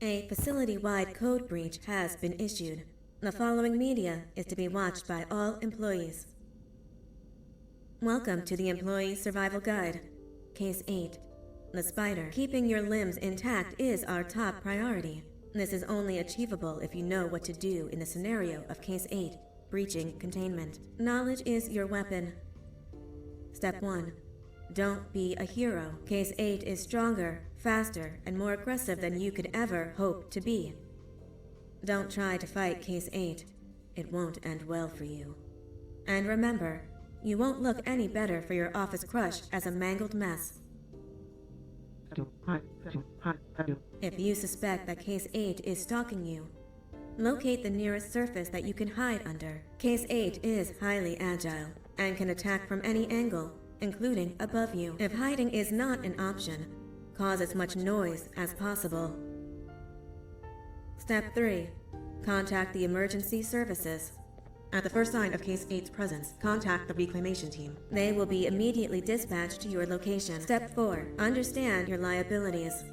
A facility-wide code breach has been issued. The following media is to be watched by all employees. Welcome to the Employee Survival Guide. Case 8. The spider. Keeping your limbs intact is our top priority. This is only achievable if you know what to do in the scenario of Case 8, breaching containment. Knowledge is your weapon. Step 1. Don't be a hero. Case 8 is stronger, faster, and more aggressive than you could ever hope to be. Don't try to fight Case 8. It won't end well for you. And remember, you won't look any better for your office crush as a mangled mess. If you suspect that Case 8 is stalking you, locate the nearest surface that you can hide under. Case 8 is highly agile and can attack from any angle, including above you. If hiding is not an option, cause as much noise as possible. Step 3. Contact the emergency services. At the first sign of Case 8's presence, contact the reclamation team. They will be immediately dispatched to your location. Step 4. Understand your liabilities.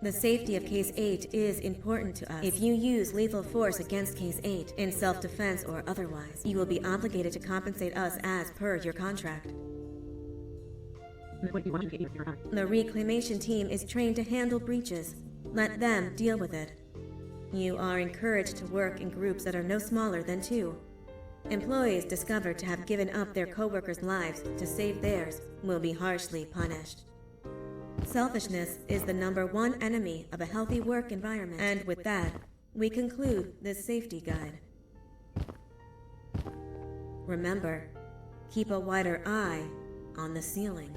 The safety of Case 8 is important to us. If you use lethal force against Case 8, in self-defense or otherwise, you will be obligated to compensate us as per your contract. The reclamation team is trained to handle breaches. Let them deal with it. You are encouraged to work in groups that are no smaller than 2. Employees discovered to have given up their co-workers' lives to save theirs will be harshly punished. Selfishness is the #1 enemy of a healthy work environment. And with that, we conclude this safety guide. Remember, keep a wider eye on the ceiling.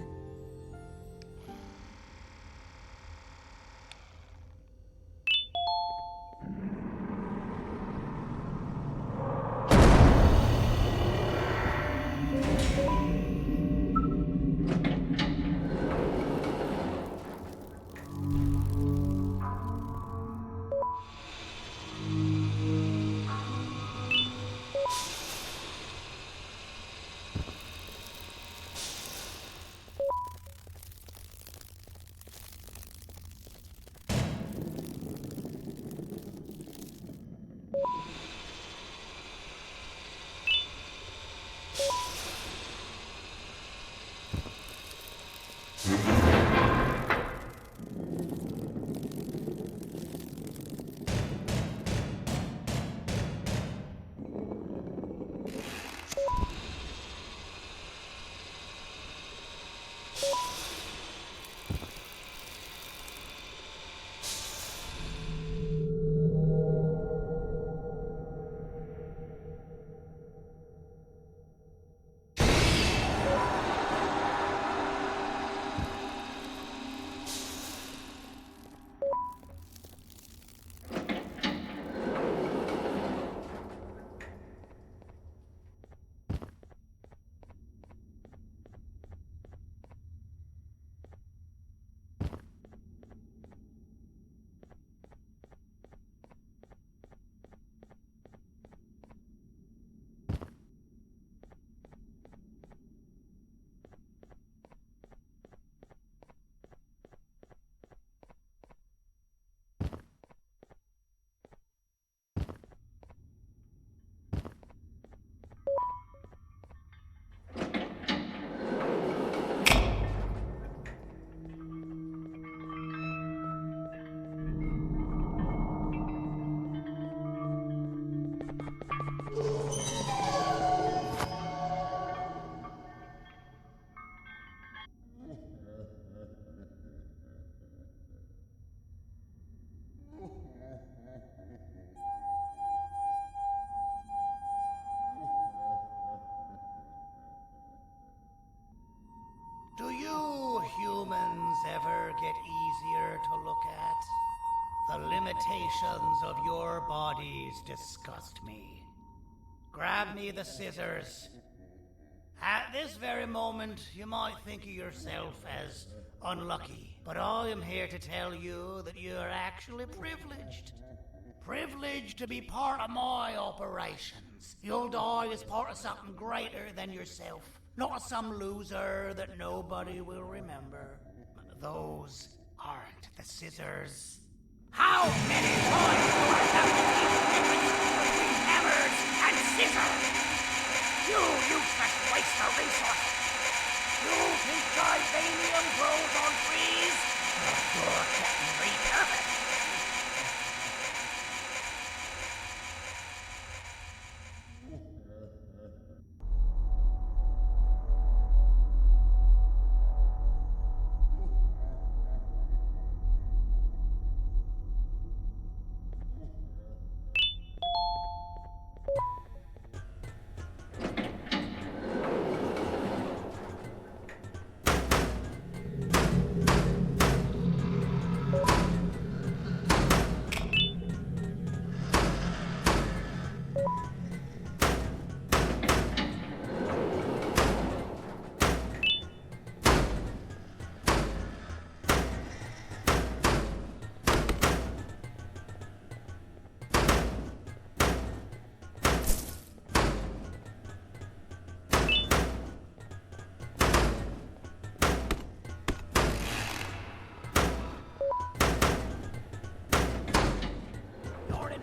Do you humans ever get easier to look at? The limitations of your bodies disgust me. Grab me the scissors. At this very moment, you might think of yourself as unlucky, but I am here to tell you that you are actually privileged. Privileged to be part of my operations. You'll die as part of something greater than yourself. Not some loser that nobody will remember. Those aren't the scissors. How many times do I have to keep the difference between hammers and scissors? You useless waste of resources! You think Divanium grows on trees? You're getting repurposed!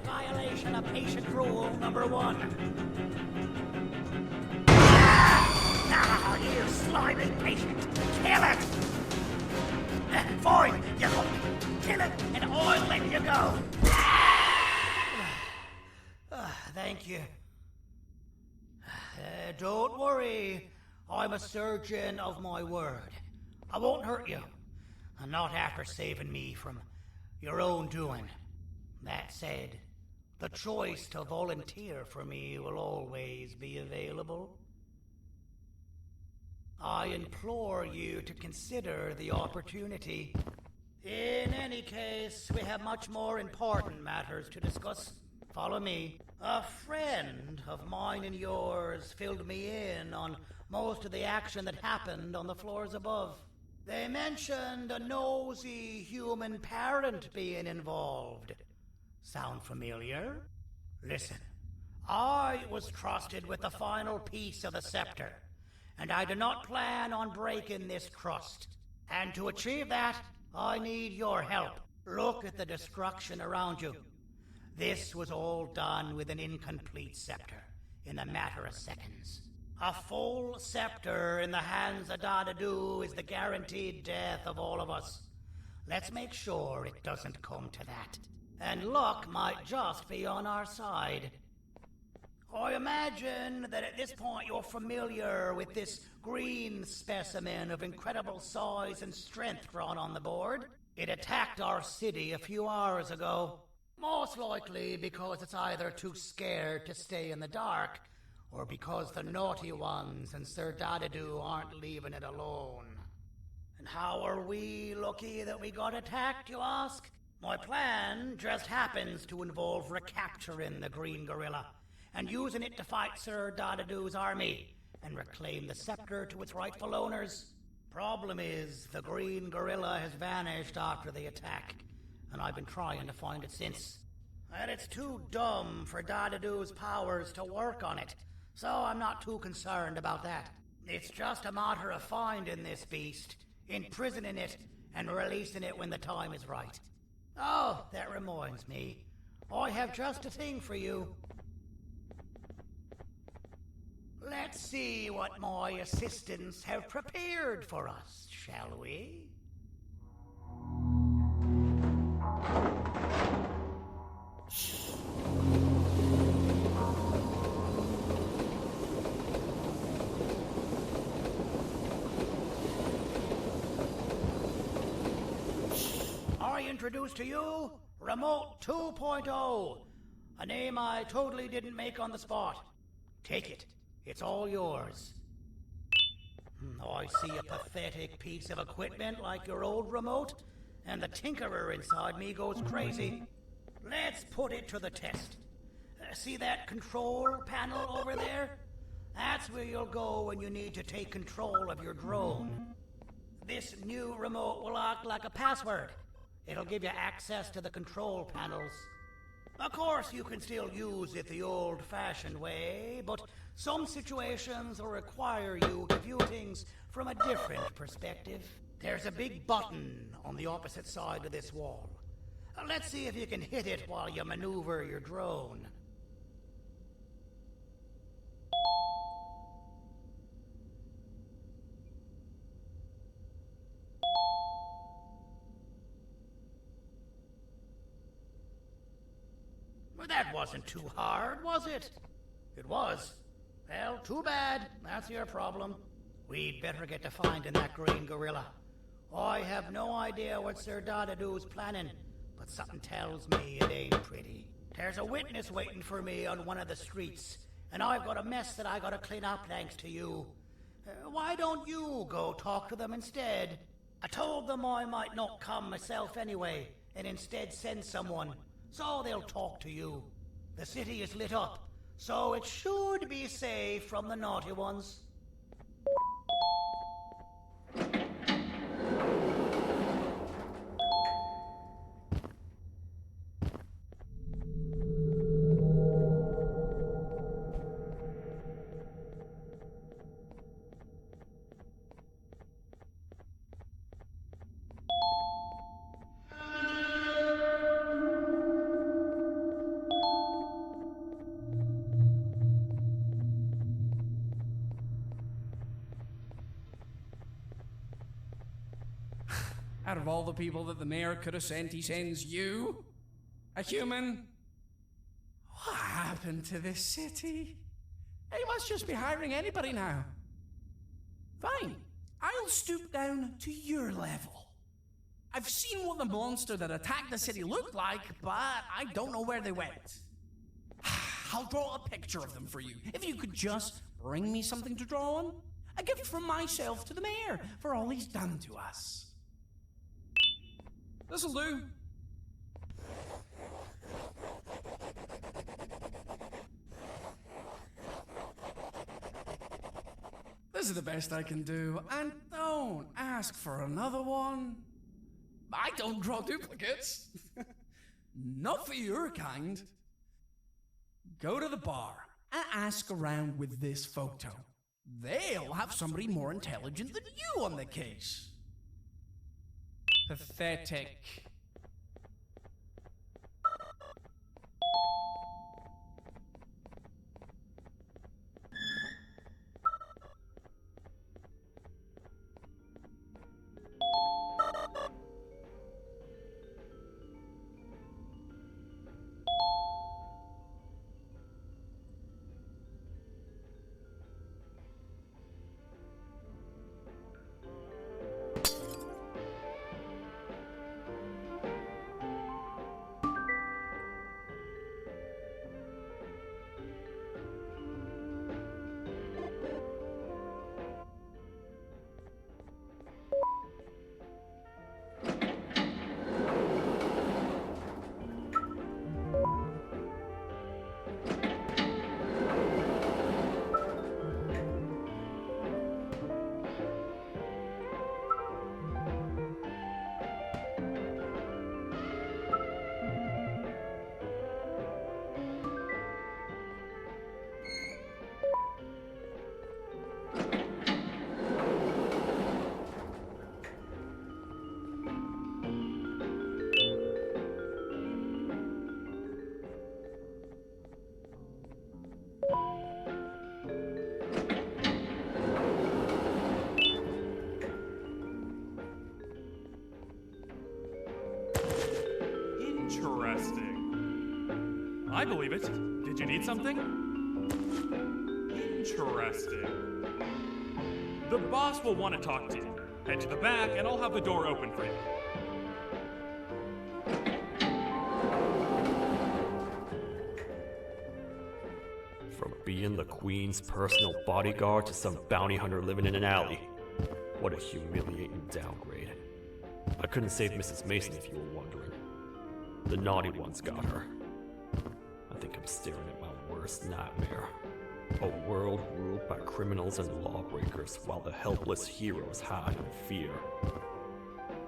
Violation of patient rule number 1. Now, you slimy patient, kill it! Fine, you got me. Kill it, and I'll let you go. Thank you. Don't worry, I'm a surgeon of my word. I won't hurt you, and not after saving me from your own doing. That said, the choice to volunteer for me will always be available. I implore you to consider the opportunity. In any case, we have much more important matters to discuss. Follow me. A friend of mine and yours filled me in on most of the action that happened on the floors above. They mentioned a nosy human parent being involved. Sound familiar? Listen, I was trusted with the final piece of the scepter, and I do not plan on breaking this trust. And to achieve that, I need your help. Look at the destruction around you. This was all done with an incomplete scepter, in a matter of seconds. A full scepter in the hands of Dadadu is the guaranteed death of all of us. Let's make sure it doesn't come to that. And luck might just be on our side. I imagine that at this point you're familiar with this green specimen of incredible size and strength drawn on the board. It attacked our city a few hours ago. Most likely because it's either too scared to stay in the dark, or because the naughty ones and Sir Dadadu aren't leaving it alone. And how are we lucky that we got attacked, you ask? My plan just happens to involve recapturing the green gorilla and using it to fight Sir Dadadu's army and reclaim the scepter to its rightful owners. Problem is, the green gorilla has vanished after the attack, and I've been trying to find it since. And it's too dumb for Dadadu's powers to work on it, so I'm not too concerned about that. It's just a matter of finding this beast, imprisoning it, and releasing it when the time is right. Oh, that reminds me. I have just a thing for you. Let's see what my assistants have prepared for us, shall we? I introduce to you Remote 2.0, a name I totally didn't make on the spot. Take it. It's all yours. I see a pathetic piece of equipment like your old remote, and the tinkerer inside me goes crazy. Let's put it to the test. See that control panel over there? That's where you'll go when you need to take control of your drone. This new remote will act like a password. It'll give you access to the control panels. Of course, you can still use it the old-fashioned way, but some situations will require you to view things from a different perspective. There's a big button on the opposite side of this wall. Let's see if you can hit it while you maneuver your drone. Well, that wasn't too hard, was it? It was. Well, too bad. That's your problem. We'd better get to finding that green gorilla. I have no idea what Sir Dadadu's planning, but something tells me it ain't pretty. There's a witness waiting for me on one of the streets, and I've got a mess that I gotta clean up thanks to you. Why don't you go talk to them instead? I told them I might not come myself anyway, and instead send someone, so they'll talk to you. The city is lit up, so it should be safe from the naughty ones. Out of all the people that the mayor could have sent, he sends you? A human? What happened to this city? He must just be hiring anybody now. Fine, I'll stoop down to your level. I've seen what the monster that attacked the city looked like, but I don't know where they went. I'll draw a picture of them for you, if you could just bring me something to draw on. A gift from myself to the mayor for all he's done to us. This'll do. This is the best I can do, and don't ask for another one. I don't draw duplicates. Not for your kind. Go to the bar and ask around with this photo. They'll have somebody more intelligent than you on the case. Pathetic. Interesting. I believe it. Did you need something? Interesting. The boss will want to talk to you. Head to the back and I'll have the door open for you. From being the Queen's personal bodyguard to some bounty hunter living in an alley. What a humiliating downgrade. I couldn't save Mrs. Mason if you were wondering. The naughty ones got her. I think I'm staring at my worst nightmare. A world ruled by criminals and lawbreakers while the helpless heroes hide in fear.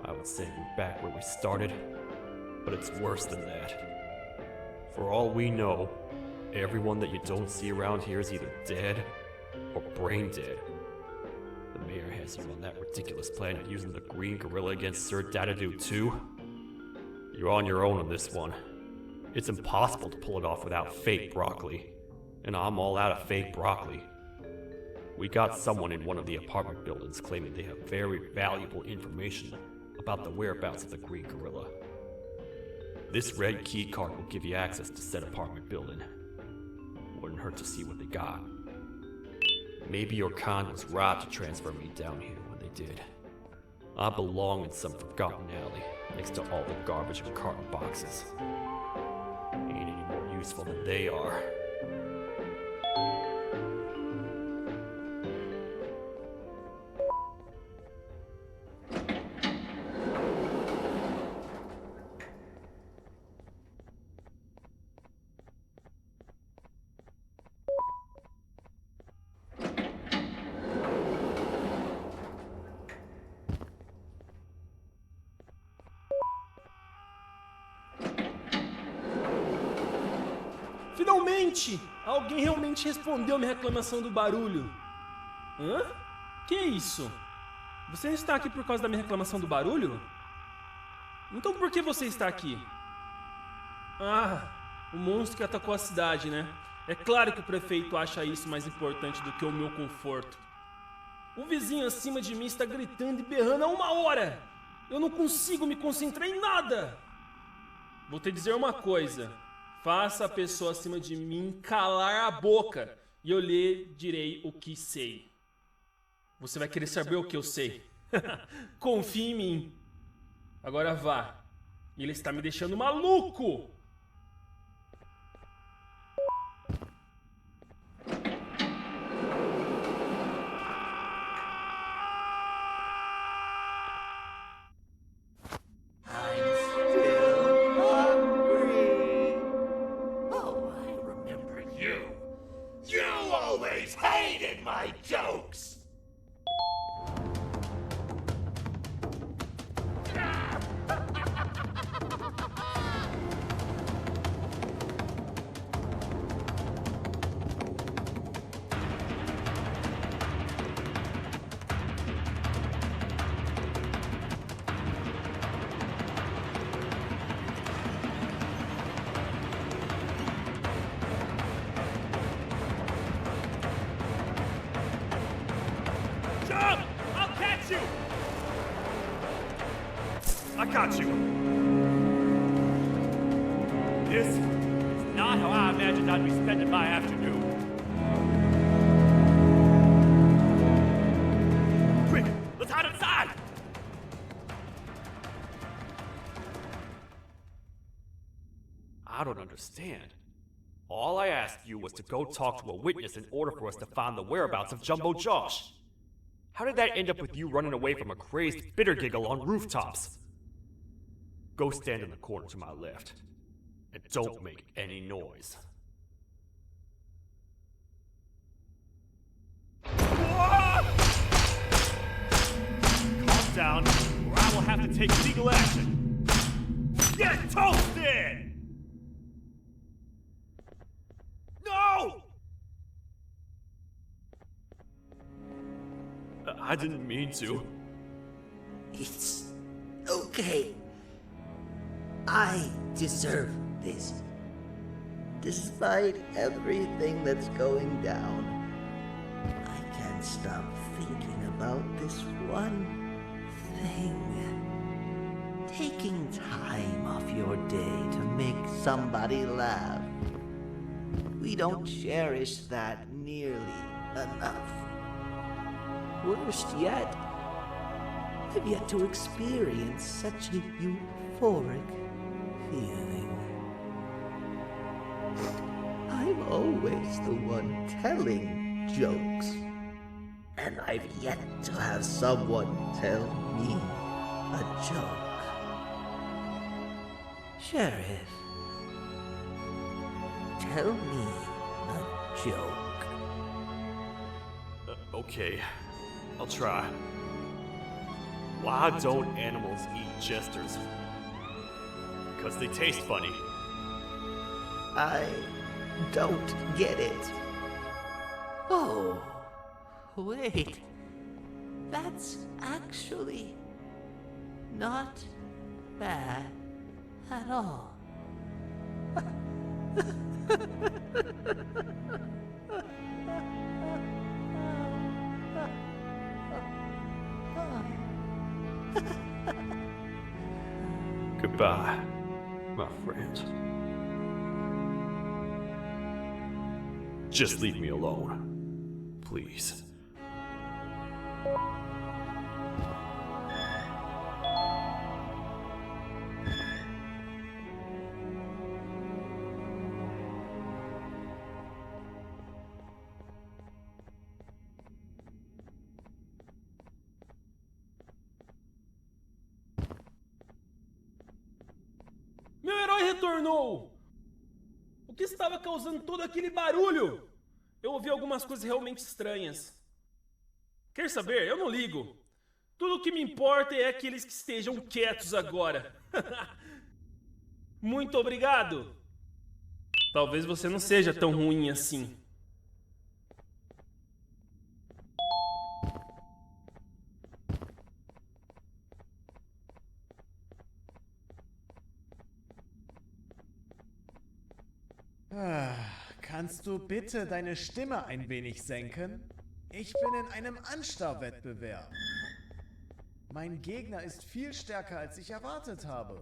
I would send you back where we started, but it's worse than that. For all we know, everyone that you don't see around here is either dead or brain dead. The mayor has you on that ridiculous plan of using the green gorilla against Sir Dadadu too? You're on your own on this one. It's impossible to pull it off without fake broccoli. And I'm all out of fake broccoli. We got someone in one of the apartment buildings claiming they have very valuable information about the whereabouts of the Green Gorilla. This red key card will give you access to said apartment building. Wouldn't hurt to see what they got. Maybe your con was right to transfer me down here when they did. I belong in some forgotten alley next to all the garbage and carton boxes. Ain't any more useful than they are. Finalmente! Alguém realmente respondeu minha reclamação do barulho. Hã? Que isso? Você está aqui por causa da minha reclamação do barulho? Então por que você está aqui? Ah, o monstro que atacou a cidade, né? É claro que o prefeito acha isso mais importante do que o meu conforto. O vizinho acima de mim está gritando e berrando há 1 hora! Eu não consigo me concentrar em nada! Vou te dizer uma coisa. Faça a pessoa acima de mim calar a boca e eu lhe direi o que sei. Você vai querer saber o que eu sei. Confie em mim. Agora vá. Ele está me deixando maluco! Jokes! I got you. This is not how I imagined I'd be spending my afternoon. Quick, let's hide inside! I don't understand. All I asked you was to go talk to a witness in order for us to find the whereabouts of Jumbo Josh. How did that end up with you running away from a crazed bitter giggle on rooftops? Go stand in the corner to my left. And don't make any noise. Calm down, or I will have to take legal action. Get toasted! No! I didn't mean to. It's okay. I deserve this. Despite everything that's going down, I can't stop thinking about this one thing. Taking time off your day to make somebody laugh. We don't cherish that nearly enough. Worst yet, I've yet to experience such a euphoric feeling. I'm always the one telling jokes, and I've yet to have someone tell me a joke. Sheriff, tell me a joke. Okay, I'll try. Why don't animals eat jesters? Because they taste funny. I don't get it. Oh, wait. That's actually not bad at all. Goodbye, my friend. Just leave me alone, please. Meu herói retornou! O que estava causando todo aquele barulho? Eu ouvi algumas coisas realmente estranhas. Quer saber? Eu não ligo. Tudo o que me importa é aqueles que estejam quietos agora. Muito obrigado! Talvez você não seja tão ruim assim. Kannst du bitte deine Stimme ein wenig senken? Ich bin in einem Anstarrwettbewerb. Mein Gegner ist viel stärker, als ich erwartet habe.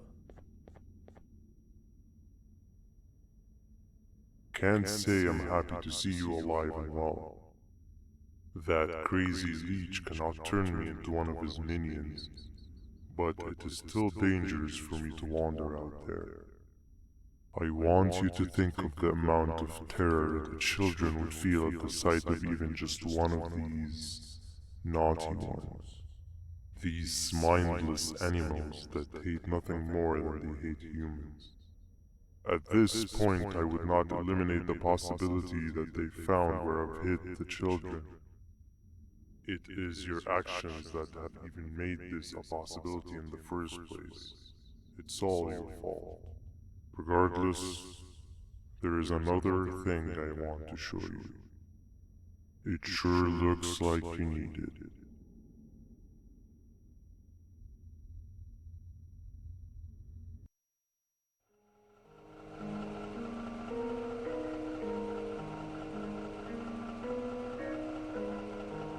Can't say I'm happy to see you alive and well. That crazy leech cannot turn me into one of his minions, but it is still dangerous for me to wander out there. I want you to think of the amount of terror that the children would feel at the sight of even just one of these naughty ones. These mindless animals that hate nothing more than they hate humans. At this point, I would not eliminate the possibility that they found where I've hid the children. It is your actions that have even made this a possibility in the first place. It's all your fault. Regardless, there is another thing I want to show you. It sure looks like you need it.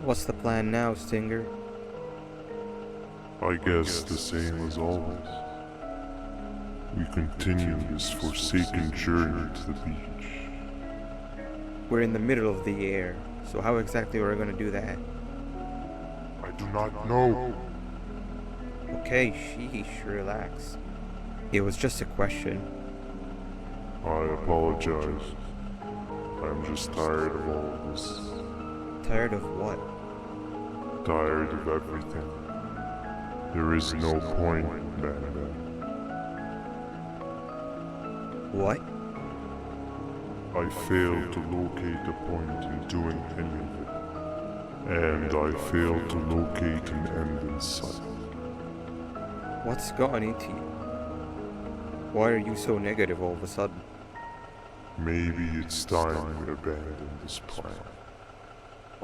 What's the plan now, Stinger? I guess the same as always. We continue this forsaken journey to the beach. We're in the middle of the air, so how exactly are we going to do that? I do not know. Okay, sheesh, relax. It was just a question. I apologize. I'm just tired of all of this. Tired of what? Tired of everything. There is no point, Banban. What? I failed to locate a point in doing any of it. And I failed to locate an end in sight. What's gotten into you? Why are you so negative all of a sudden? Maybe it's time we abandon this plan.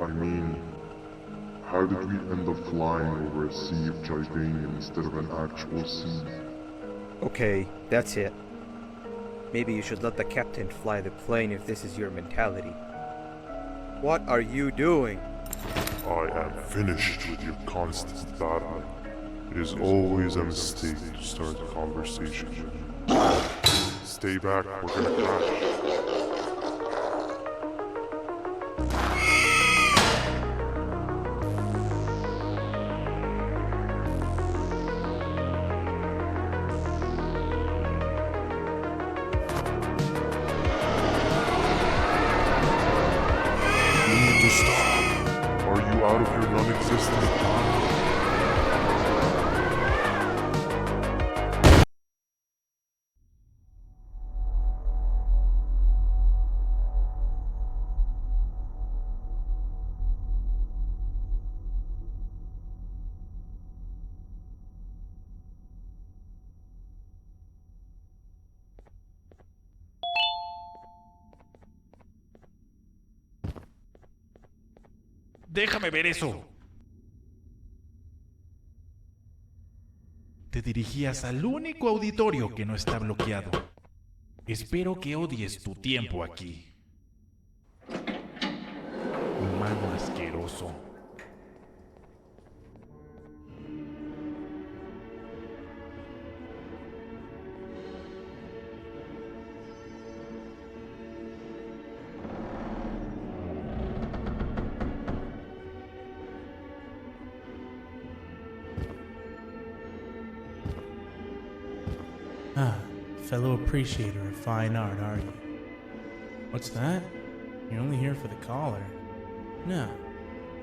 I mean, how did we end up flying over a sea of Jivanium instead of an actual sea? Okay, that's it. Maybe you should let the captain fly the plane if this is your mentality. What are you doing? I am finished with your constant battling. It is always a mistake to start a conversation with you. Stay back, we're gonna crash. Out of your non-existent mind. Déjame ver eso. te dirigías al único auditorio que no está bloqueado. Espero que odies tu tiempo aquí. Humano asqueroso. Ah, fellow appreciator of fine art, are you? What's that? You're only here for the collar. No,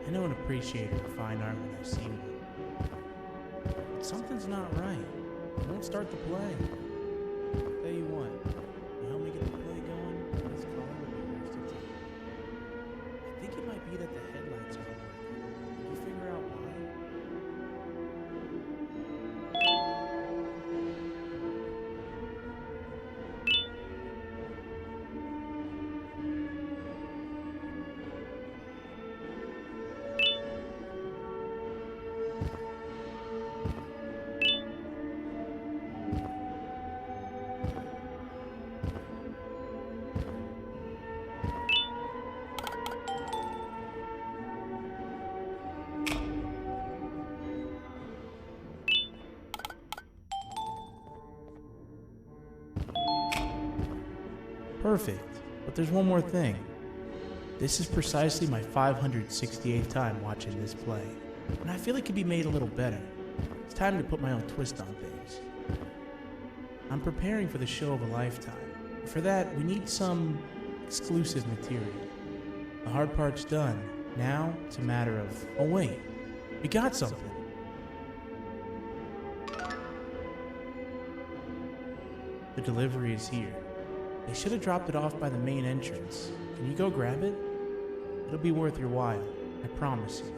I know an appreciator of fine art when I've seen one. But something's not right. It won't start the play. Tell you what, you help me get the play going, this collar will be yours to take. I think it might be that the headlights aren't working. Can you figure out why? Perfect, but there's one more thing. This is precisely my 568th time watching this play, and I feel it could be made a little better. It's time to put my own twist on things. I'm preparing for the show of a lifetime. For that, we need some exclusive material. The hard part's done. Now, it's a matter of, oh wait, we got something. The delivery is here. They should have dropped it off by the main entrance. Can you go grab it? It'll be worth your while, I promise you.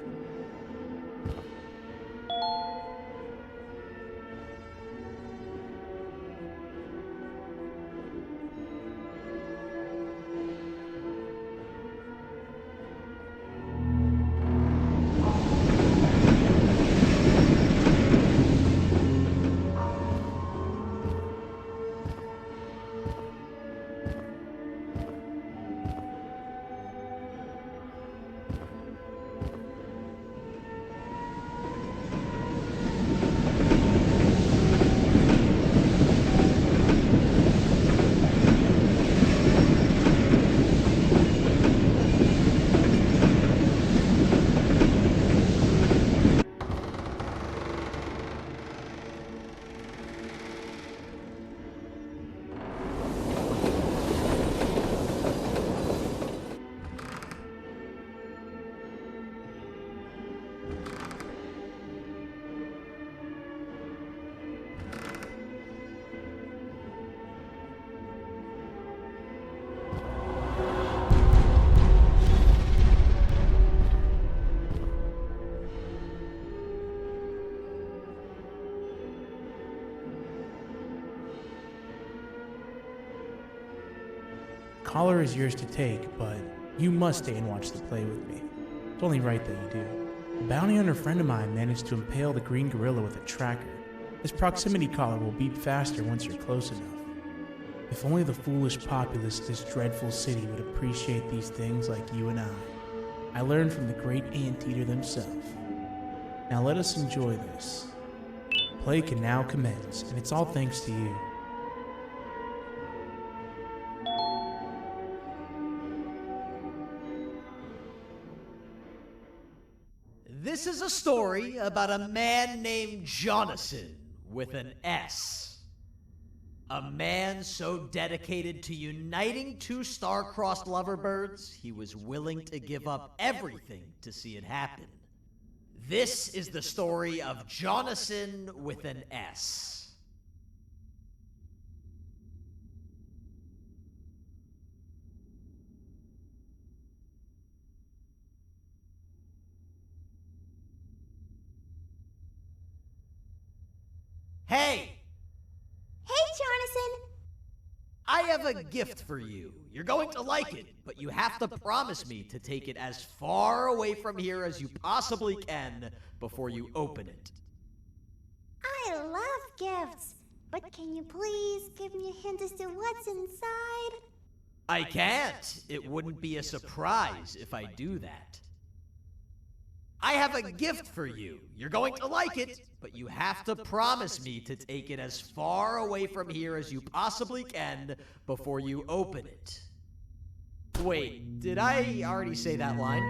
Collar is yours to take, but you must stay and watch the play with me. It's only right that you do. A bounty hunter friend of mine managed to impale the green gorilla with a tracker. This proximity collar will beep faster once you're close enough. If only the foolish populace of this dreadful city would appreciate these things like you and I. I learned from the great anteater themselves. Now let us enjoy this. Play can now commence, and it's all thanks to you. This is a story about a man named Jonathan with an S. A man so dedicated to uniting two star-crossed loverbirds, he was willing to give up everything to see it happen. This is the story of Jonathan with an S. Hey! Hey, Jonathan! I have a gift for you. You're going to like it, but you have to promise me to take it as far away from here as you possibly can before you open it. I love love gifts, but can you please give me a hint as to what's inside? I can't. It wouldn't be a surprise if I do that. I have a gift for you. You're going to like it, but you have to promise me to take it as far away from here as you possibly can before you open it. Wait, did I already say that line?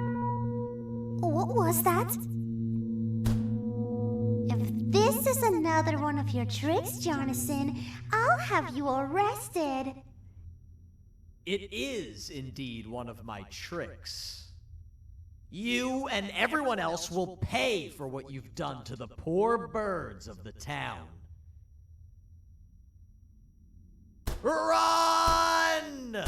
What was that? If this is another one of your tricks, Jonathan, I'll have you arrested. It is indeed one of my tricks. You and everyone else will pay for what you've done to the poor birds of the town. Run!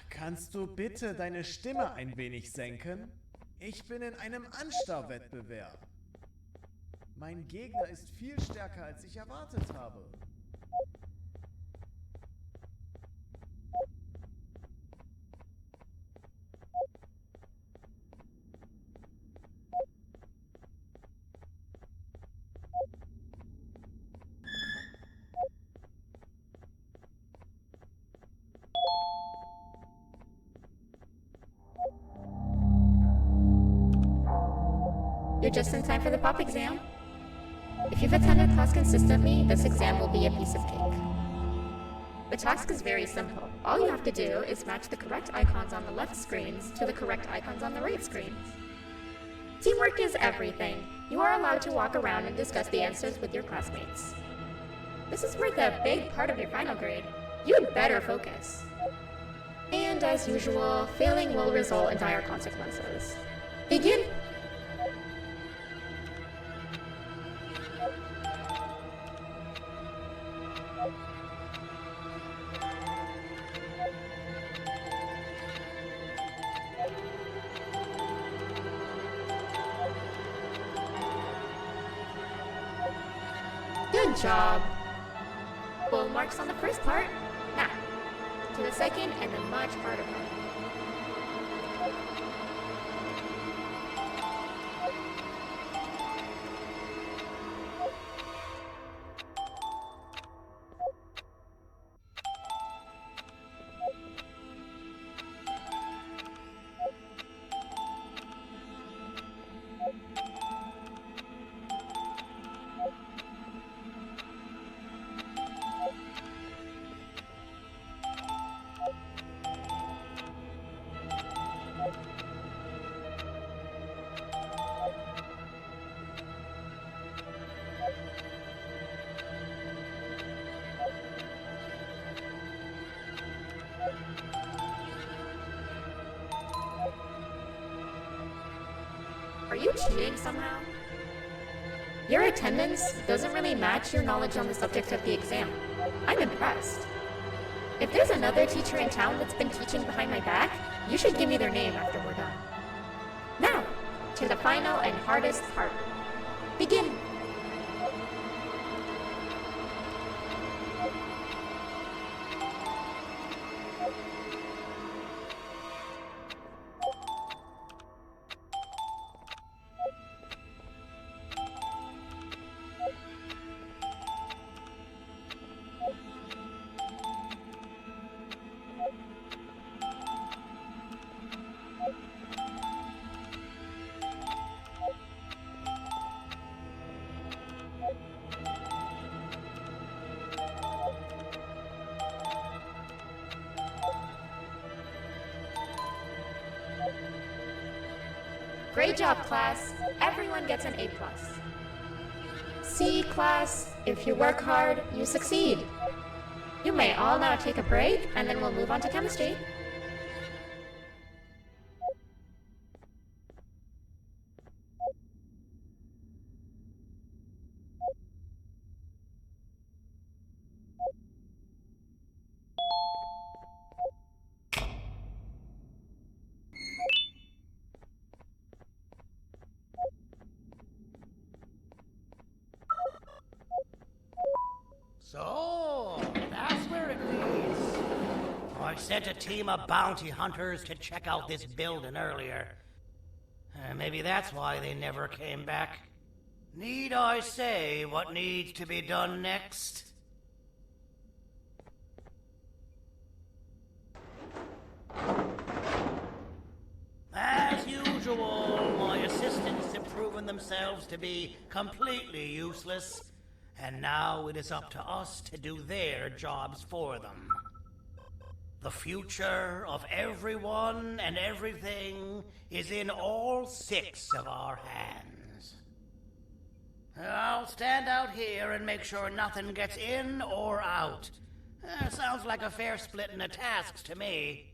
Kannst du bitte deine Stimme ein wenig senken? Ich bin in einem Anstarrwettbewerb. Mein Gegner ist viel stärker, als ich erwartet habe. You're just in time for the pop exam. If you've attended class consistently, this exam will be a piece of cake. The task is very simple. All you have to do is match the correct icons on the left screens to the correct icons on the right screens. Teamwork is everything. You are allowed to walk around and discuss the answers with your classmates. This is worth a big part of your final grade. You'd better focus. And as usual, failing will result in dire consequences. Begin! Good job. Full marks on the first part. Now, to the second and the much harder part. Are you cheating somehow? Your attendance doesn't really match your knowledge on the subject of the exam. I'm impressed. If there's another teacher in town that's been teaching behind my back, you should give me their name after we're done. Now, to the final and hardest part. Begin! Great job, class. Everyone gets an A+. See, class, if you work hard, you succeed. You may all now take a break, and then we'll move on to chemistry. So, that's where it leads. I sent a team of bounty hunters to check out this building earlier. Maybe that's why they never came back. Need I say what needs to be done next? As usual, my assistants have proven themselves to be completely useless. And now it is up to us to do their jobs for them. The future of everyone and everything is in all 6 of our hands. I'll stand out here and make sure nothing gets in or out. Sounds like a fair splitting of tasks to me.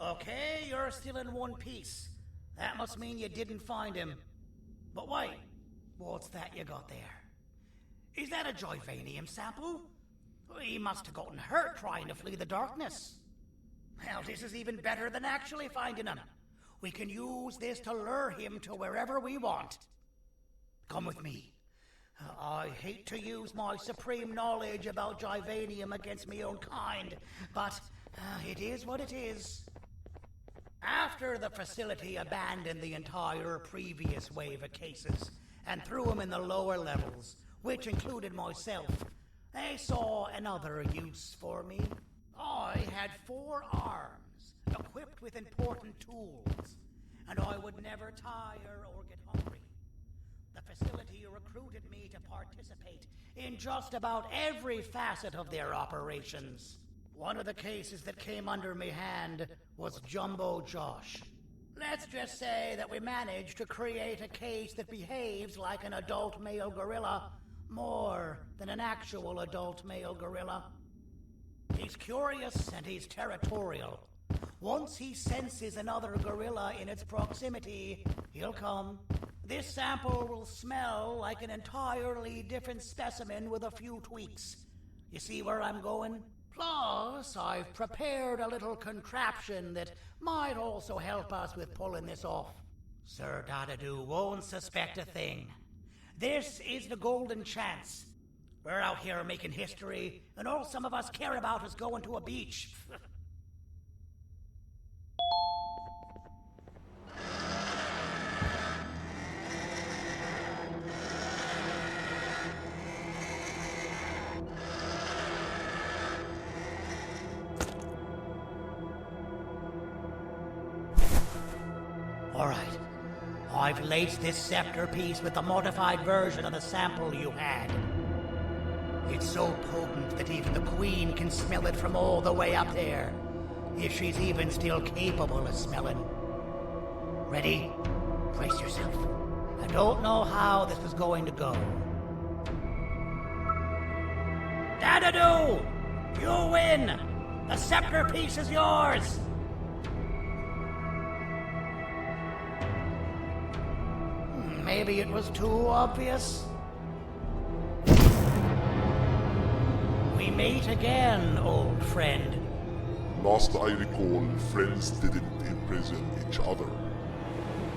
Okay, you're still in one piece. That must mean you didn't find him. But wait, what's that you got there? Is that a Joyvanium sample? He must have gotten hurt trying to flee the darkness. Well, this is even better than actually finding him. We can use this to lure him to wherever we want. Come with me. I hate to use my supreme knowledge about Joyvanium against my own kind, but it is what it is. After the facility abandoned the entire previous wave of cases and threw them in the lower levels, which included myself, they saw another use for me. I had 4 arms, equipped with important tools, and I would never tire or get hungry. The facility recruited me to participate in just about every facet of their operations. One of the cases that came under me hand was Jumbo Josh. Let's just say that we managed to create a case that behaves like an adult male gorilla more than an actual adult male gorilla. He's curious and he's territorial. Once he senses another gorilla in its proximity, he'll come. This sample will smell like an entirely different specimen with a few tweaks. You see where I'm going? Plus, I've prepared a little contraption that might also help us with pulling this off. Sir Dadadoo won't suspect a thing. This is the golden chance. We're out here making history, and all some of us care about is going to a beach. All right. I've laced this scepter piece with the modified version of the sample you had. It's so potent that even the Queen can smell it from all the way up there, if she's even still capable of smelling. Ready? Brace yourself. I don't know how this is going to go. Dadadoo! You win! The scepter piece is yours! Maybe it was too obvious. We meet again, old friend. Last I recall, friends didn't imprison each other.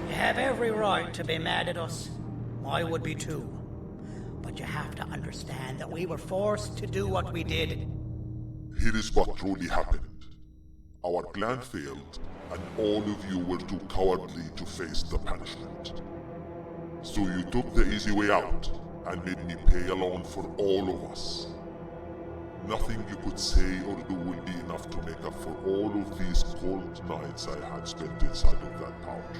You have every right to be mad at us. I would be too. But you have to understand that we were forced to do what we did. Here is what truly happened. Our plan failed, and all of you were too cowardly to face the punishment. So you took the easy way out, and made me pay alone for all of us. Nothing you could say or do will be enough to make up for all of these cold nights I had spent inside of that pouch.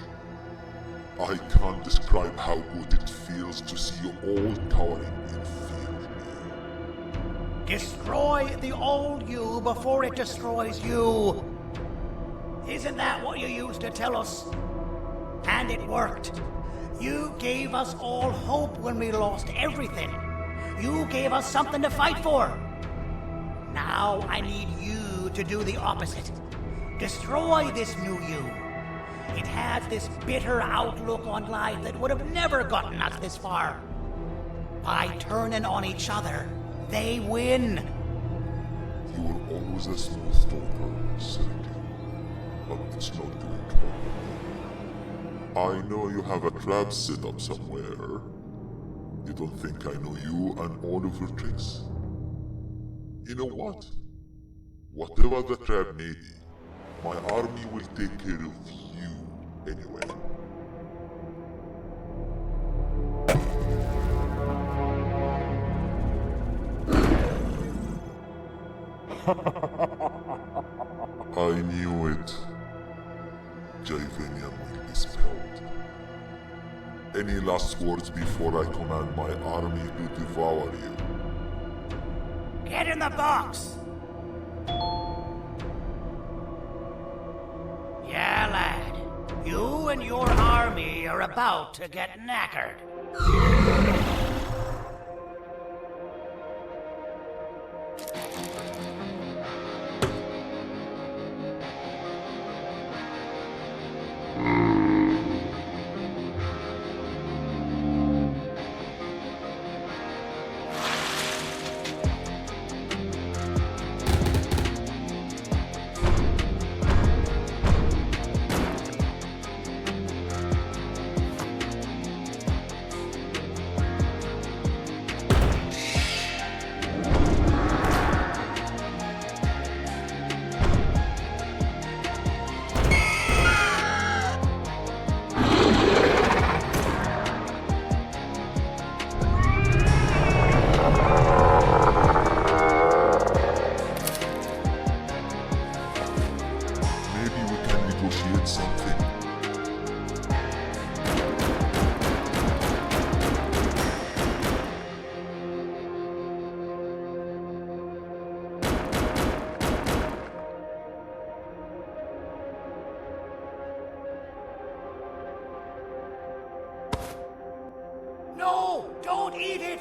I can't describe how good it feels to see you all cowering in fear of me. Destroy the old you before it destroys you. Isn't that what you used to tell us? And it worked. You gave us all hope when we lost everything. You gave us something to fight for. Now I need you to do the opposite. Destroy this new you. It has this bitter outlook on life that would have never gotten us this far. By turning on each other, they win. You were always a smooth talker, Sergei, but it's not doing trouble. I know you have a trap set up somewhere. You don't think I know you and all of your tricks? You know what? Whatever the trap may be, my army will take care of you anyway. I knew it. Joyvanium will be spelled. Any last words before I command my army to devour you? Get in the box! Yeah, lad. You and your army are about to get knackered. weird something. No! Don't eat it!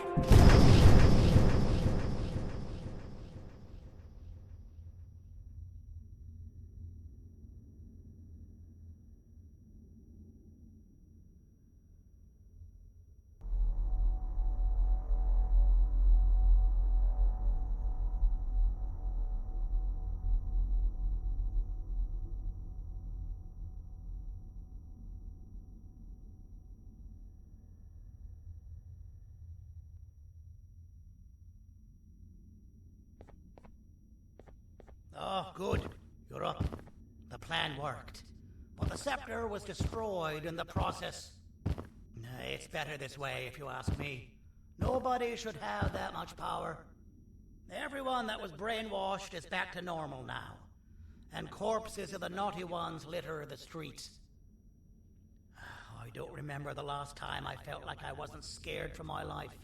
Oh, good. You're up. The plan worked. But the scepter was destroyed in the process. It's better this way, if you ask me. Nobody should have that much power. Everyone that was brainwashed is back to normal now. And corpses of the naughty ones litter the streets. I don't remember the last time I felt like I wasn't scared for my life.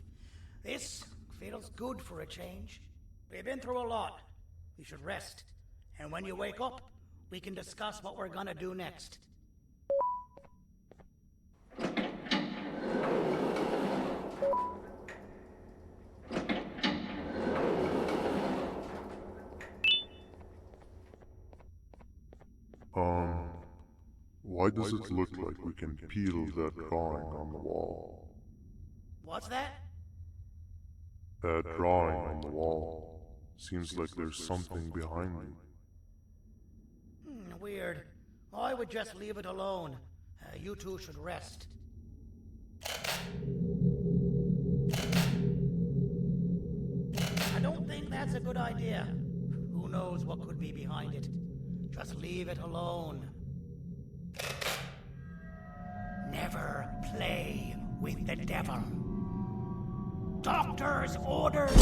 This feels good for a change. We've been through a lot. You should rest. And when you wake up, we can discuss what we're gonna do next. Why does it look like we can peel that drawing on the wall? What's that? That drawing on the wall. Seems like there's something behind it. Weird. I would just leave it alone. You two should rest. I don't think that's a good idea. Who knows what could be behind it? Just leave it alone. Never play with the devil. Doctor's orders!